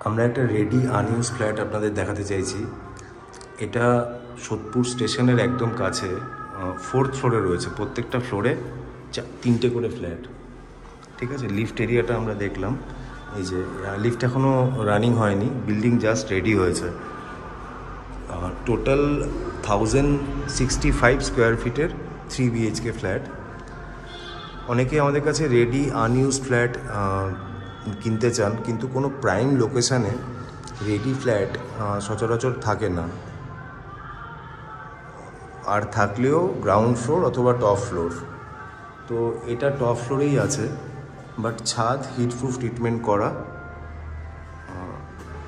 আমরা একটা ready আনইউজ flat আপনাদের দেখাতে চাইছি। এটা সোদপুর স্টেশনের একদম কাছে, 4th ফ্লোরে রয়েছে। প্রত্যেকটা ফ্লোরে 3টে করে ফ্ল্যাট, ঠিক আছে। লিফট এরিয়াটা আমরা দেখলাম, এই যে লিফট এখনও রানিং হয়নি, বিল্ডিং জাস্ট রেডি হয়েছে। টোটাল 1065 স্কোয়ার ফিটের 3 BHK ফ্ল্যাট। অনেকে আমাদের কাছে রেডি আনইউজ ফ্ল্যাট কিনতে চান, কিন্তু কোনো প্রাইম লোকেশানে রেডি ফ্ল্যাট সচরাচর থাকে না, আর থাকলেও গ্রাউন্ড ফ্লোর অথবা টপ ফ্লোর। তো এটা টপ ফ্লোরেই আছে, বাট ছাদ হিটপ্রুফ ট্রিটমেন্ট করা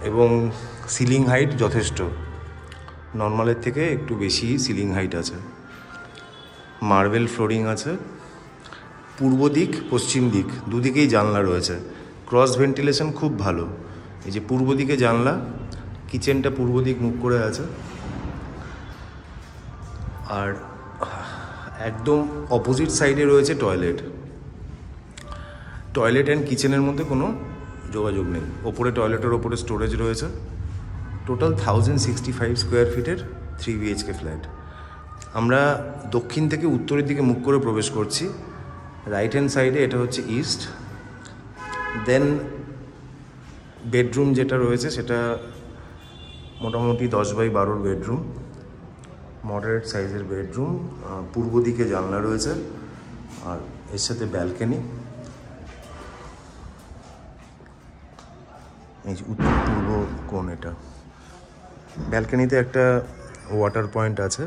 এবং সিলিং হাইট যথেষ্ট, নর্মালের থেকে একটু বেশি সিলিং হাইট আছে। মার্বেল ফ্লোরিং আছে। পূর্ব দিক পশ্চিম দিক দুদিকেই জানলা রয়েছে, ক্রস ভেন্টিলেশন খুব ভালো। এই যে পূর্ব দিকে জানলা, কিচেনটা পূর্ব দিক মুখ করে আছে, আর একদম অপোজিট সাইডে রয়েছে টয়লেট। টয়লেট অ্যান্ড কিচেনের মধ্যে কোনো যোগাযোগ নেই। ওপরে টয়লেটের ওপরে স্টোরেজ রয়েছে। টোটাল 1065 স্কোয়ার ফিটের 3 BHK ফ্ল্যাট। আমরা দক্ষিণ থেকে উত্তরের দিকে মুখ করে প্রবেশ করছি। রাইট হ্যান্ড সাইডে এটা হচ্ছে ইস্ট। দেন বেডরুম যেটা রয়েছে সেটা মোটামুটি 10x12 বেডরুম, মডারেট সাইজের বেডরুম। পূর্ব দিকে জানলা রয়েছে, আর এর সাথে ব্যালকনি। এই যে উত্তর পূর্ব কোণ, এটা ব্যালকনিতে একটা ওয়াটার পয়েন্ট আছে।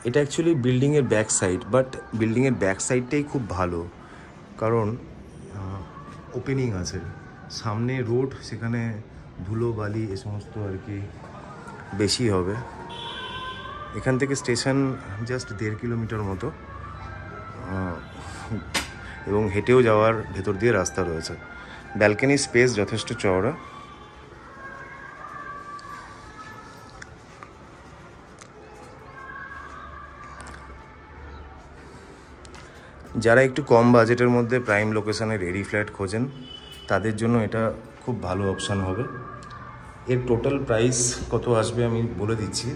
এটা অ্যাকচুয়ালি বিল্ডিংয়ের ব্যাক সাইড, বাট বিল্ডিংয়ের ব্যাক সাইডটাই খুব ভালো, কারণ ওপেনিং আছে, সামনে রোড, সেখানে ধুলো বালি এ সমস্ত আর কি বেশি হবে। এখান থেকে স্টেশন জাস্ট 1.5 কিলোমিটার মতো, এবং হেঁটেও যাওয়ার ভেতর দিয়ে রাস্তা রয়েছে। ব্যালকনি স্পেস যথেষ্ট চওড়া। যারা একটু কম বাজেটের মধ্যে প্রাইম লোকেশানে রেডি ফ্ল্যাট খোঁজেন, তাদের জন্য এটা খুব ভালো অপশান হবে। এর টোটাল প্রাইস কত আসবে আমি বলে দিচ্ছি।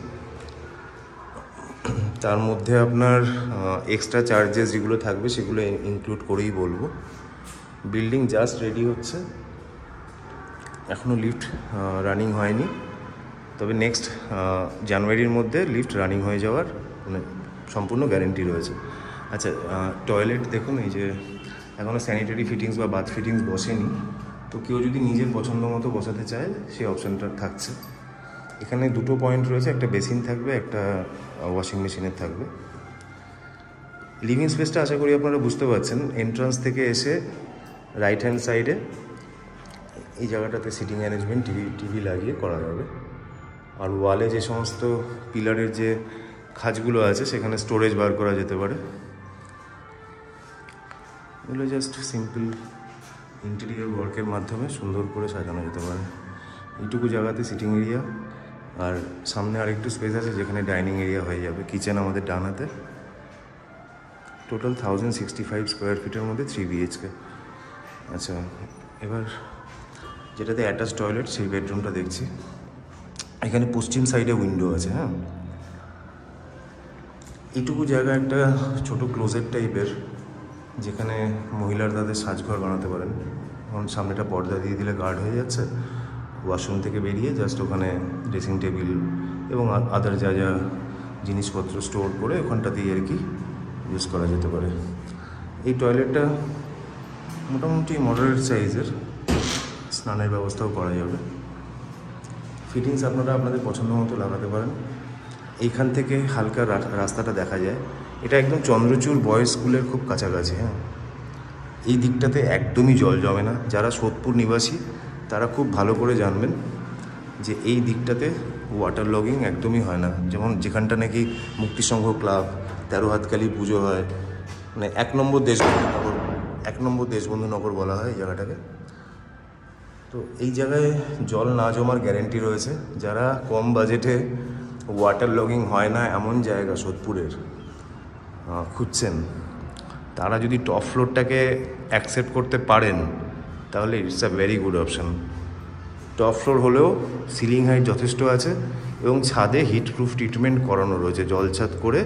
তার মধ্যে আপনার এক্সট্রা চার্জেস যেগুলো থাকবে সেগুলো ইনক্লুড করেই বলবো। বিল্ডিং জাস্ট রেডি হচ্ছে, এখনও লিফট রানিং হয়নি, তবে নেক্সট জানুয়ারির মধ্যে লিফট রানিং হয়ে যাওয়ার মানে সম্পূর্ণ গ্যারেন্টি রয়েছে। আচ্ছা, টয়লেট দেখুন, এই যে এখনও স্যানিটারি ফিটিংস বা বাথ ফিটিংস বসেনি, তো কেউ যদি নিজের পছন্দ মতো বসাতে চায় সেই অপশানটা থাকছে। এখানে দুটো পয়েন্ট রয়েছে, একটা বেসিন থাকবে, একটা ওয়াশিং মেশিনের থাকবে। লিভিং স্পেসটা আশা করি আপনারা বুঝতে পারছেন। এন্ট্রান্স থেকে এসে রাইট হ্যান্ড সাইডে এই জায়গাটাতে সিটিং অ্যারেঞ্জমেন্ট টিভি লাগিয়ে করা যাবে। আর ওয়ালে যে সমস্ত পিলারের যে খাঁজগুলো আছে সেখানে স্টোরেজ বার করা যেতে পারে। এগুলো জাস্ট সিম্পল ইন্টেরিয়র ওয়ার্কের মাধ্যমে সুন্দর করে সাজানো যেতে পারে। এইটুকু জায়গাতে সিটিং এরিয়া, আর সামনে আরেকটু স্পেস আছে যেখানে ডাইনিং এরিয়া হয়ে যাবে। কিচেন আমাদের ডান হাতে। টোটাল 1065 স্কোয়ার ফিটের মধ্যে 3 BHK। আচ্ছা, এবার যেটাতে অ্যাটাচ টয়লেট সেই বেডরুমটা দেখছি। এখানে পশ্চিম সাইডে উইন্ডো আছে। হ্যাঁ, এইটুকু জায়গা একটা ছোট ক্লোজেট টাইপের, যেখানে মহিলারা তাদের সাজঘর বানাতে পারেন। এখন সামনেটা পর্দা দিয়ে দিলে গার্ড হয়ে যাচ্ছে। ওয়াশরুম থেকে বেরিয়ে জাস্ট ওখানে ড্রেসিং টেবিল এবং আদার যা যা জিনিসপত্র স্টোর করে ওখানটাতেই আর কি ইউজ করা যেতে পারে। এই টয়লেটটা মোটামুটি মডারেট সাইজের, স্নানের ব্যবস্থাও করা যাবে। ফিটিংস আপনারা আপনাদের পছন্দ মতো লাগাতে পারেন। এইখান থেকে হালকা রাস্তাটা দেখা যায়। এটা একদম চন্দ্রচূড় বয়েজ স্কুলের খুব কাছাকাছি। হ্যাঁ, এই দিকটাতে একদমই জল জমে না। যারা সোদপুর নিবাসী তারা খুব ভালো করে জানবেন যে এই দিকটাতে ওয়াটার লগিং একদমই হয় না। যেমন যেখানটা নাকি মুক্তিসংঘ ক্লাব, 13 হাতকালি পুজো হয়, মানে 1 নম্বর দেশবন্ধু নগর বলা হয় এই জায়গাটাকে। তো এই জায়গায় জল না জমার গ্যারেন্টি রয়েছে। যারা কম বাজেটে ওয়াটার লগিং হয় না এমন জায়গা সোদপুরের খুঁজছেন, তারা যদি টপ ফ্লোরটাকে অ্যাকসেপ্ট করতে পারেন তাহলে it's a very good option. Top floor হলেও সিলিং হাইট যথেষ্ট আছে এবং ছাদে হিটপ্রুফ ট্রিটমেন্ট করানো রয়েছে, জল ছাদ করে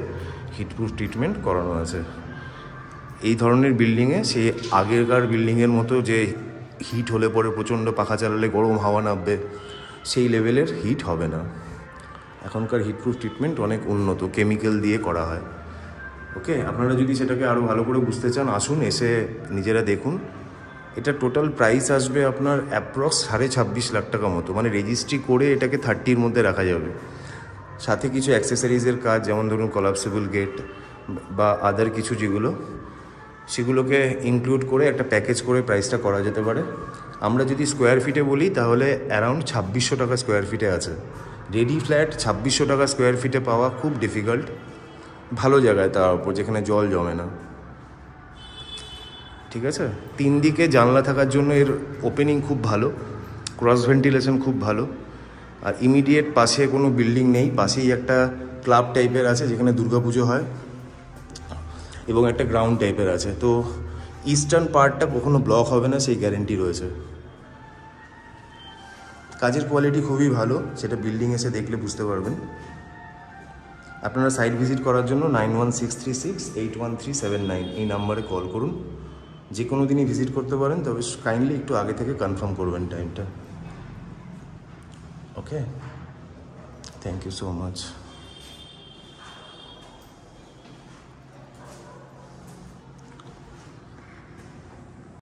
হিটপ্রুফ ট্রিটমেন্ট করানো আছে। এই ধরনের বিল্ডিংয়ে সে আগেরকার বিল্ডিংয়ের মতো যে হিট হলে পরে প্রচণ্ড পাখা চালালে গরম হাওয়া নামবে, সেই লেভেলের হিট হবে না। এখনকার হিটপ্রুফ ট্রিটমেন্ট অনেক উন্নত, কেমিক্যাল দিয়ে করা হয়। ওকে, আপনারা যদি সেটাকে আরও ভালো করে বুঝতে চান আসুন, এসে নিজেরা দেখুন। এটা টোটাল প্রাইস আসবে আপনার অ্যাপ্রক্স 26.5 লাখ টাকা মতো, মানে রেজিস্ট্রি করে এটাকে 30-র মধ্যে রাখা যাবে। সাথে কিছু অ্যাক্সেসরিজের কাজ, যেমন ধরুন কলাপসেবল গেট বা আদার কিছু যেগুলো, সেগুলোকে ইনক্লুড করে একটা প্যাকেজ করে প্রাইসটা করা যেতে পারে। আমরা যদি স্কোয়ার ফিটে বলি তাহলে অ্যারাউন্ড 2600 টাকা স্কোয়ার ফিটে আছে। রেডি ফ্ল্যাট 2600 টাকা স্কোয়ার ফিটে পাওয়া খুব ডিফিকাল্ট, ভালো জায়গায় তার উপর, যেখানে জল জমে না। ঠিক আছে, 3 দিকে জানলা থাকার জন্য এর ওপেনিং খুব ভালো, ক্রস ভেন্টিলেশন খুব ভালো। আর ইমিডিয়েট পাশে কোনো বিল্ডিং নেই, পাশেই একটা ক্লাব টাইপের আছে যেখানে দুর্গাপুজো হয়, এবং একটা গ্রাউন্ড টাইপের আছে। তো ইস্টার্ন পার্টটা কখনো ব্লক হবে না, সেই গ্যারেন্টি রয়েছে। কাজের কোয়ালিটি খুবই ভালো, সেটা বিল্ডিং এসে দেখলে বুঝতে পারবেন। আপনারা সাইট ভিজিট করার জন্য 9163681379 এই নাম্বারে কল করুন। যে কোনো দিনই ভিজিট করতে পারেন, তবে কাইন্ডলি একটু আগে থেকে কনফার্ম করবেন টাইমটা। ওকে, থ্যাংক ইউ সো মাচ।